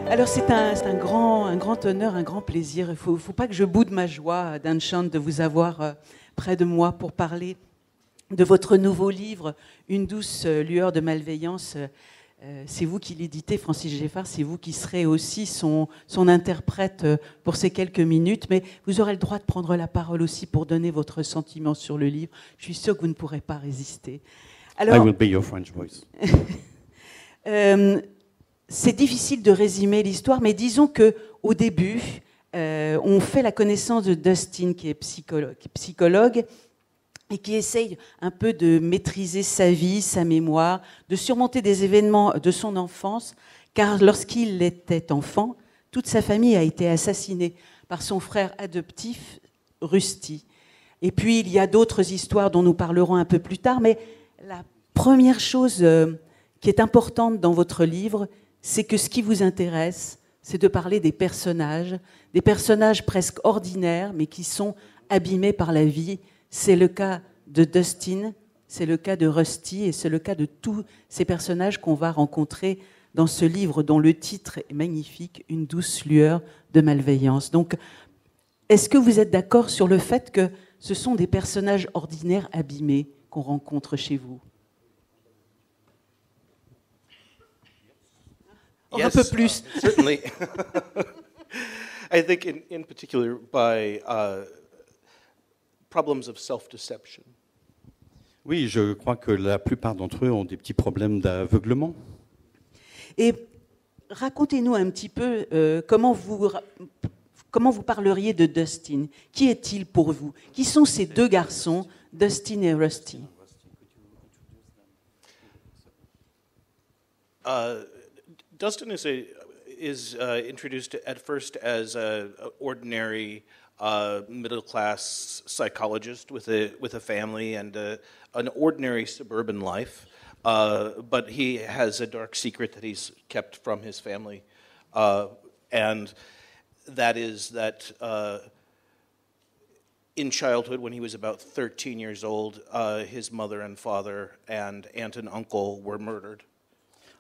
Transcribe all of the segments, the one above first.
Alors c'est un grand honneur, un grand plaisir. Il ne faut pas que je boude ma joie, d'Anchant, de vous avoir près de moi pour parler de votre nouveau livre, Une douce lueur de malveillance. C'est vous qui l'éditez, Francis Geffard, c'est vous qui serez aussi son interprète pour ces quelques minutes, mais vous aurez le droit de prendre la parole aussi pour donner votre sentiment sur le livre. Je suis sûre que vous ne pourrez pas résister. Alors, I will be your French voice. C'est difficile de résumer l'histoire, mais disons qu'au début, on fait la connaissance de Dustin, qui est psychologue, et qui essaye un peu de maîtriser sa vie, sa mémoire, de surmonter des événements de son enfance, car lorsqu'il était enfant, toute sa famille a été assassinée par son frère adoptif, Rusty. Et puis, il y a d'autres histoires dont nous parlerons un peu plus tard, mais la première chose qui est importante dans votre livre, c'est que ce qui vous intéresse, c'est de parler des personnages presque ordinaires, mais qui sont abîmés par la vie. C'est le cas de Dustin, c'est le cas de Rusty, et c'est le cas de tous ces personnages qu'on va rencontrer dans ce livre dont le titre est magnifique, Une douce lueur de malveillance. Donc, est-ce que vous êtes d'accord sur le fait que ce sont des personnages ordinaires abîmés qu'on rencontre chez vous? Yes, un peu plus. Certainly. I think in particular by problems of self-deception. Oui, je crois que la plupart d'entre eux ont des petits problèmes d'aveuglement. Et racontez-nous un petit peu comment vous parleriez de Dustin. Qui est-il pour vous? Qui sont ces deux garçons, Dustin et Rusty? Dustin is introduced at first as an ordinary middle-class psychologist with a family and an ordinary suburban life, but he has a dark secret that he's kept from his family, and that is that in childhood, when he was about 13 years old, his mother and father and aunt and uncle were murdered.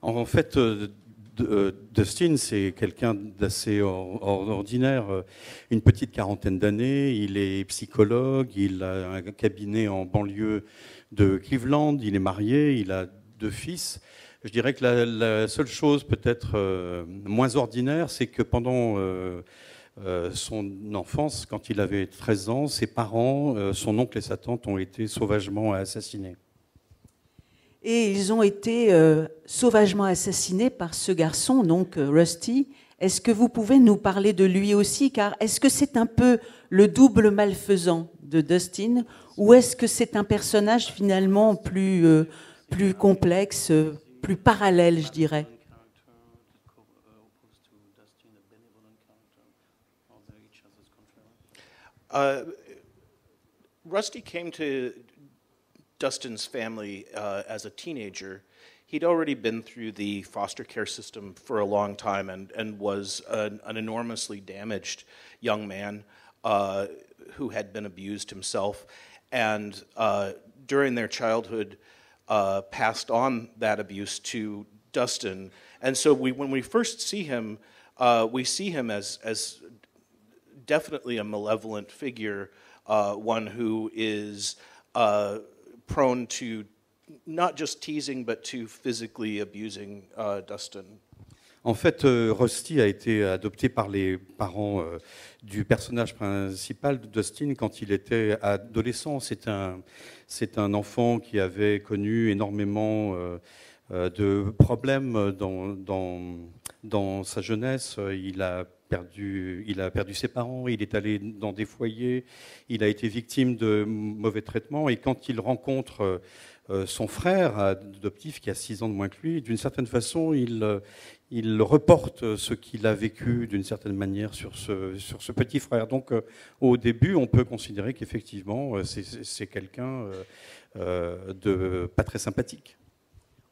En fait, Dustin, c'est quelqu'un d'assez ordinaire, une petite quarantaine d'années, il est psychologue, il a un cabinet en banlieue de Cleveland, il est marié, il a 2 fils. Je dirais que la seule chose peut-être moins ordinaire, c'est que pendant son enfance, quand il avait 13 ans, ses parents, son oncle et sa tante ont été sauvagement assassinés. Et ils ont été sauvagement assassinés par ce garçon, donc Rusty. Est-ce que vous pouvez nous parler de lui aussi? Car est-ce que c'est un peu le double malfaisant de Dustin, ou est-ce que c'est un personnage finalement plus complexe, plus parallèle, je dirais? Rusty came to Dustin's family as a teenager. He'd already been through the foster care system for a long time and was an enormously damaged young man who had been abused himself, and during their childhood passed on that abuse to Dustin. And so when we first see him as definitely a malevolent figure, one who is prone to not just teasing, but to physically abusing Dustin. En fait, Rusty a été adopté par les parents du personnage principal de Dustin quand il était adolescent. C'est un enfant qui avait connu énormément de problèmes dans sa jeunesse. Il a perdu ses parents, il est allé dans des foyers, il a été victime de mauvais traitements, et quand il rencontre son frère adoptif qui a 6 ans de moins que lui, d'une certaine façon, il reporte ce qu'il a vécu d'une certaine manière sur ce petit frère. Donc au début, on peut considérer qu'effectivement, c'est quelqu'un de pas très sympathique.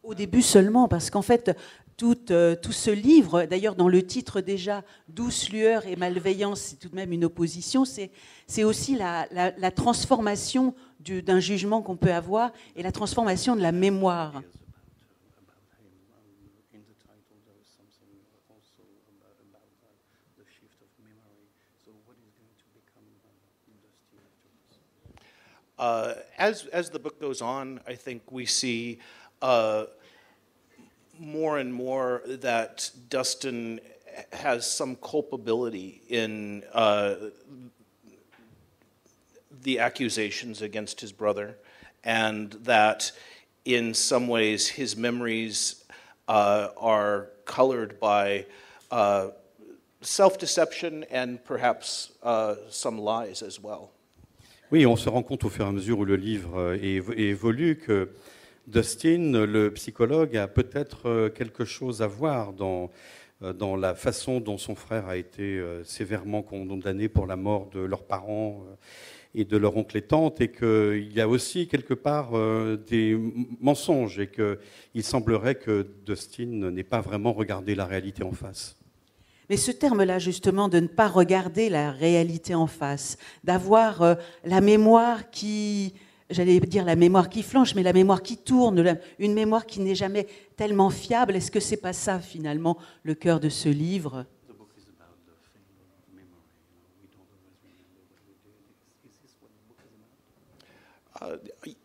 Au début seulement, parce qu'en fait, tout ce livre, d'ailleurs dans le titre déjà, douce lueur et malveillance, c'est tout de même une opposition, c'est aussi la transformation d'un jugement qu'on peut avoir et la transformation de la mémoire. as the book goes on, I think we see more and more that Dustin has some culpability in the accusations against his brother, and that in some ways his memories are colored by self-deception and perhaps some lies as well. Oui, on se rend compte au fur et à mesure où le livre évolue que Dustin, le psychologue, a peut-être quelque chose à voir dans la façon dont son frère a été sévèrement condamné pour la mort de leurs parents et de leur oncle et tante, et qu'il y a aussi quelque part des mensonges, et qu'il semblerait que Dustin n'ait pas vraiment regardé la réalité en face. Mais ce terme-là, justement, de ne pas regarder la réalité en face, d'avoir la mémoire qui, j'allais dire la mémoire qui flanche, mais la mémoire qui tourne, une mémoire qui n'est jamais tellement fiable, est-ce que c'est pas ça, finalement, le cœur de ce livre ?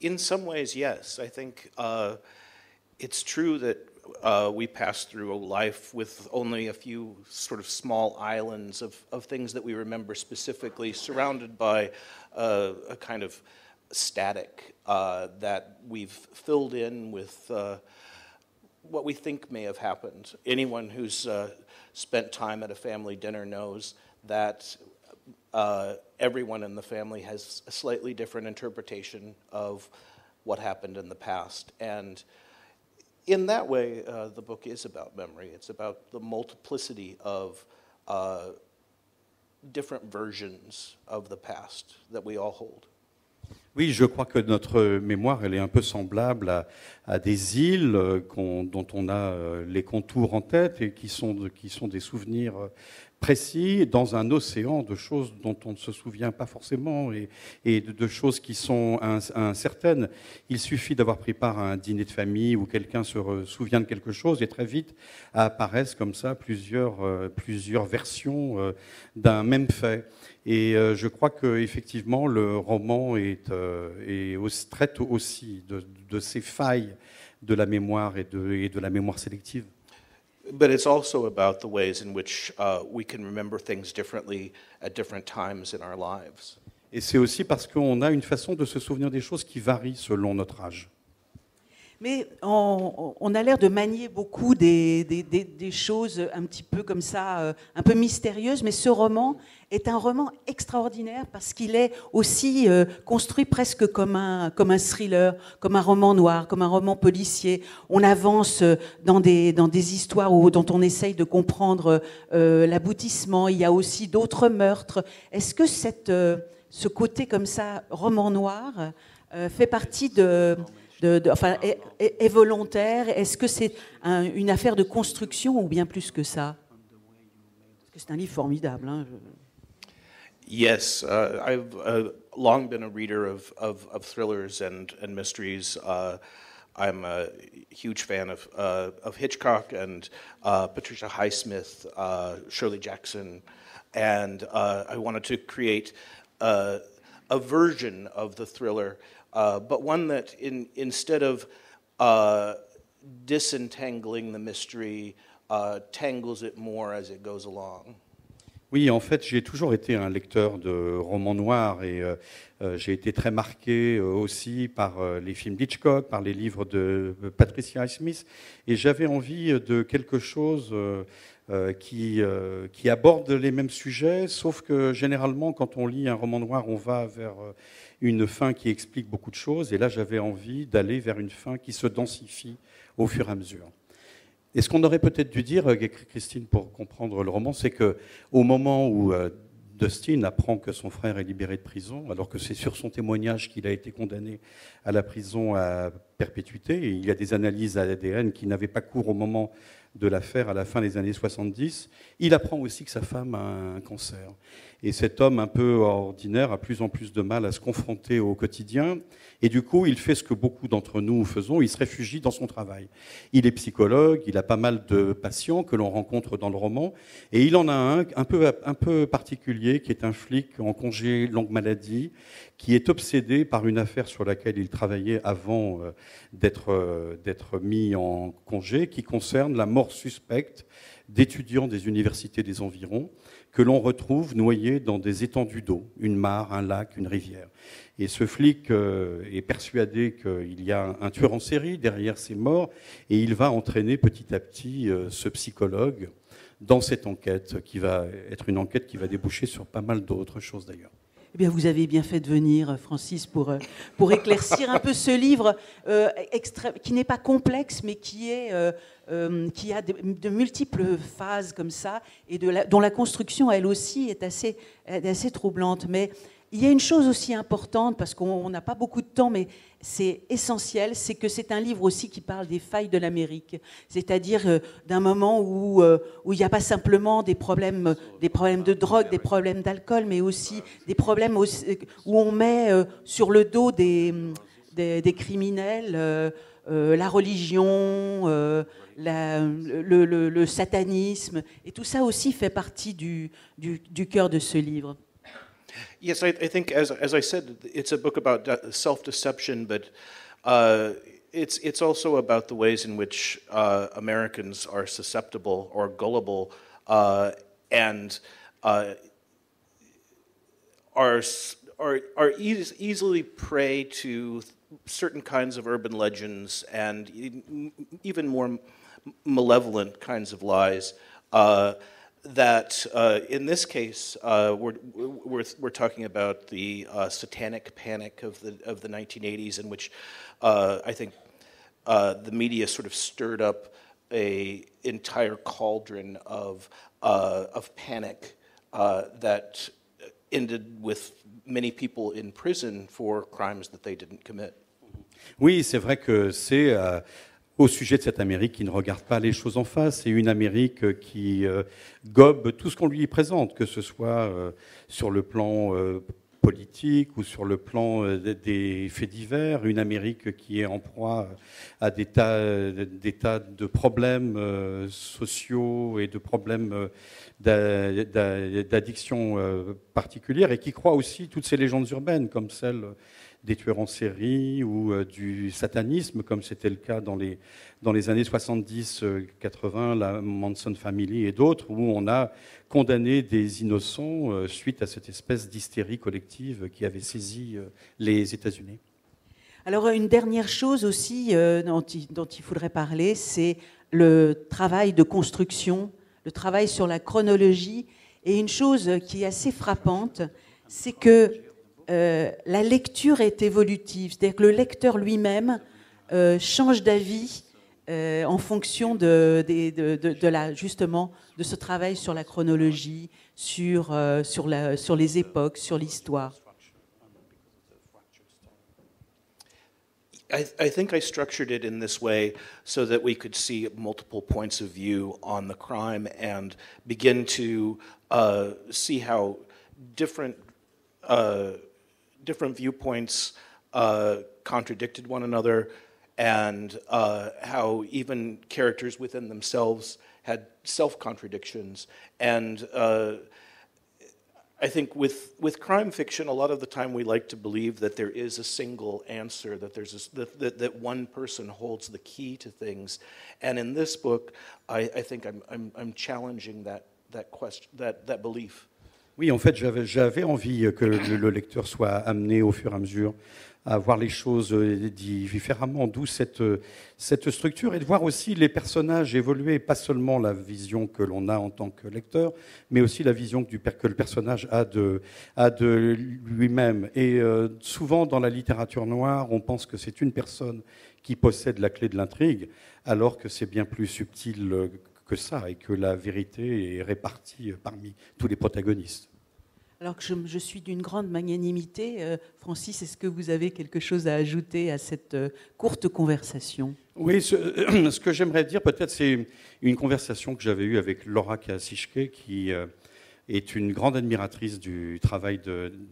In some ways, yes. I think it's true that we pass through a life with only a few sort of small islands of things that we remember specifically, surrounded by a kind of static that we've filled in with what we think may have happened. Anyone who's spent time at a family dinner knows that everyone in the family has a slightly different interpretation of what happened in the past. And in that way, the book is about memory. It's about the multiplicity of different versions of the past that we all hold. Oui, je crois que notre mémoire, elle est un peu semblable à des îles dont on a les contours en tête et qui sont des souvenirs précis dans un océan de choses dont on ne se souvient pas forcément et de choses qui sont incertaines. Il suffit d'avoir pris part à un dîner de famille où quelqu'un se souvient de quelque chose et très vite apparaissent comme ça plusieurs versions d'un même fait. Et je crois qu'effectivement, le roman traite aussi de ces failles de la mémoire et de la mémoire sélective. But it's also about the ways in which we can remember things differently at different times in our lives. Et c'est aussi parce qu'on a une façon de se souvenir des choses qui varie selon notre âge. Mais on a l'air de manier beaucoup des choses un petit peu comme ça, un peu mystérieuses, mais ce roman est un roman extraordinaire parce qu'il est aussi construit presque comme un thriller, comme un roman noir, comme un roman policier. On avance dans des histoires dont on essaye de comprendre l'aboutissement. Il y a aussi d'autres meurtres. Est-ce que ce côté comme ça, roman noir, fait partie est volontaire? Est-ce que c'est une affaire de construction ou bien plus que ça? Parce que c'est un livre formidable. Hein. Yes, I've long been a reader of thrillers and mysteries. I'm a huge fan of Hitchcock and Patricia Highsmith, Shirley Jackson, and I wanted to create a version of the thriller, but one that instead of disentangling the mystery, tangles it more as it goes along. Oui, en fait, j'ai toujours été un lecteur de romans noirs et j'ai été très marqué aussi par les films d'Hitchcock, par les livres de Patricia Highsmith, et j'avais envie de quelque chose qui aborde les mêmes sujets, sauf que généralement, quand on lit un roman noir, on va vers une fin qui explique beaucoup de choses, et là, j'avais envie d'aller vers une fin qui se densifie au fur et à mesure. Et ce qu'on aurait peut-être dû dire, Christine, pour comprendre le roman, c'est qu'au moment où Dustin apprend que son frère est libéré de prison, alors que c'est sur son témoignage qu'il a été condamné à la prison à perpétuité. Et il y a des analyses à l'ADN qui n'avaient pas cours au moment de l'affaire, à la fin des années 70. Il apprend aussi que sa femme a un cancer. Et cet homme un peu ordinaire a plus en plus de mal à se confronter au quotidien. Et du coup, il fait ce que beaucoup d'entre nous faisons, il se réfugie dans son travail. Il est psychologue, il a pas mal de patients que l'on rencontre dans le roman. Et il en a un peu particulier, qui est un flic en congé longue maladie, qui est obsédé par une affaire sur laquelle il travaillait avant d'être mis en congé, qui concerne la mort suspecte d'étudiants des universités des environs, que l'on retrouve noyés dans des étendues d'eau, une mare, un lac, une rivière. Et ce flic est persuadé qu'il y a un tueur en série derrière ces morts, et il va entraîner petit à petit ce psychologue dans cette enquête, qui va être une enquête qui va déboucher sur pas mal d'autres choses d'ailleurs. Eh bien, vous avez bien fait de venir, Francis, pour éclaircir un peu ce livre qui n'est pas complexe, mais qui a de multiples phases comme ça, et dont la construction, elle aussi, est assez troublante. Mais il y a une chose aussi importante, parce qu'on n'a pas beaucoup de temps, mais c'est essentiel, c'est que c'est un livre aussi qui parle des failles de l'Amérique, c'est-à-dire d'un moment où il n'y a pas simplement des problèmes de drogue, des problèmes d'alcool, mais aussi des problèmes où on met sur le dos des criminels la religion, le satanisme, et tout ça aussi fait partie du cœur de ce livre. Yes, I think, as I said, it's a book about self-deception, but it's also about the ways in which Americans are susceptible or gullible and are easily prey to certain kinds of urban legends and even more malevolent kinds of lies. That in this case, we're talking about the satanic panic of the 1980s, in which I think the media sort of stirred up a entire cauldron of panic that ended with many people in prison for crimes that they didn't commit. Oui, c'est vrai que c'est au sujet de cette Amérique qui ne regarde pas les choses en face. C'est une Amérique qui gobe tout ce qu'on lui présente, que ce soit sur le plan politique ou sur le plan des faits divers. Une Amérique qui est en proie à des tas de problèmes sociaux et de problèmes d'addiction particulières, et qui croit aussi toutes ces légendes urbaines, comme celle des tueurs en série ou du satanisme, comme c'était le cas dans les années 70-80, la Manson Family et d'autres, où on a condamné des innocents suite à cette espèce d'hystérie collective qui avait saisi les États-Unis. Alors, une dernière chose aussi dont il faudrait parler, c'est le travail de construction, le travail sur la chronologie. Et une chose qui est assez frappante, c'est que la lecture est évolutive, c'est-à-dire que le lecteur lui-même change d'avis en fonction justement de ce travail sur la chronologie, sur les époques, sur l'histoire. I think I structured it in this way so that we could see multiple points of view on the crime and begin to see how different viewpoints contradicted one another, and how even characters within themselves had self-contradictions. And I think with crime fiction, a lot of the time we like to believe that there is a single answer, that that one person holds the key to things. And in this book, I think I'm challenging that question, that belief. Oui, en fait, j'avais envie que le lecteur soit amené au fur et à mesure à voir les choses différemment, d'où cette structure, et de voir aussi les personnages évoluer, pas seulement la vision que l'on a en tant que lecteur, mais aussi la vision que le personnage a de lui-même. Et souvent, dans la littérature noire, on pense que c'est une personne qui possède la clé de l'intrigue, alors que c'est bien plus subtil que ça, et que la vérité est répartie parmi tous les protagonistes. Alors que je suis d'une grande magnanimité, Francis, est-ce que vous avez quelque chose à ajouter à cette courte conversation? Oui, ce que j'aimerais dire peut-être, c'est une conversation que j'avais eue avec Laura Kasischke, qui est une grande admiratrice du travail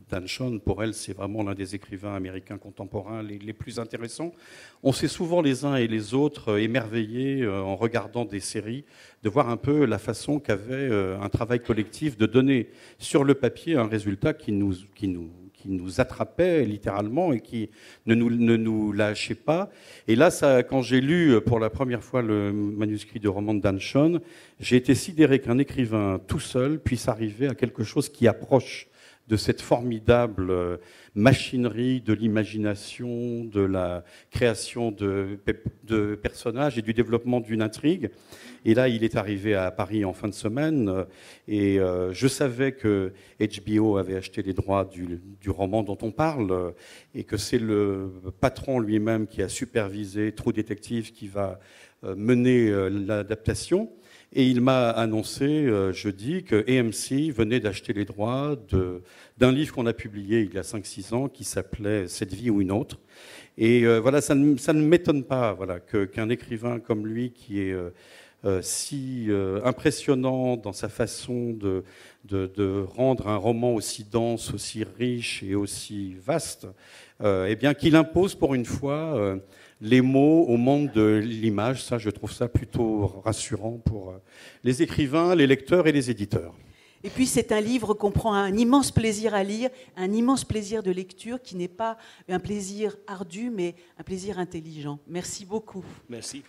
d'Anne Chaon. Pour elle, c'est vraiment l'un des écrivains américains contemporains les plus intéressants. On s'est souvent les uns et les autres émerveillés en regardant des séries, de voir un peu la façon qu'avait un travail collectif de donner sur le papier un résultat qui nous attrapait littéralement et qui ne nous lâchait pas. Et là, quand j'ai lu pour la première fois le manuscrit de roman d'Anne Chaon, j'ai été sidéré qu'un écrivain tout seul puisse arriver à quelque chose qui approche de cette formidable machinerie de l'imagination, de la création de personnages et du développement d'une intrigue. Et là, il est arrivé à Paris en fin de semaine, et je savais que HBO avait acheté les droits du roman dont on parle, et que c'est le patron lui-même qui a supervisé True Detective qui va mener l'adaptation. Et il m'a annoncé jeudi que AMC venait d'acheter les droits d'un livre qu'on a publié il y a 5-6 ans qui s'appelait « Cette vie ou une autre ». Et voilà, ça ne m'étonne pas voilà, qu'un écrivain comme lui, qui est si impressionnant dans sa façon de rendre un roman aussi dense, aussi riche et aussi vaste, eh bien qu'il impose pour une fois les mots au monde de l'image. Ça, je trouve ça plutôt rassurant pour les écrivains, les lecteurs et les éditeurs. Et puis c'est un livre qu'on prend un immense plaisir à lire, un immense plaisir de lecture qui n'est pas un plaisir ardu, mais un plaisir intelligent. Merci beaucoup. Merci.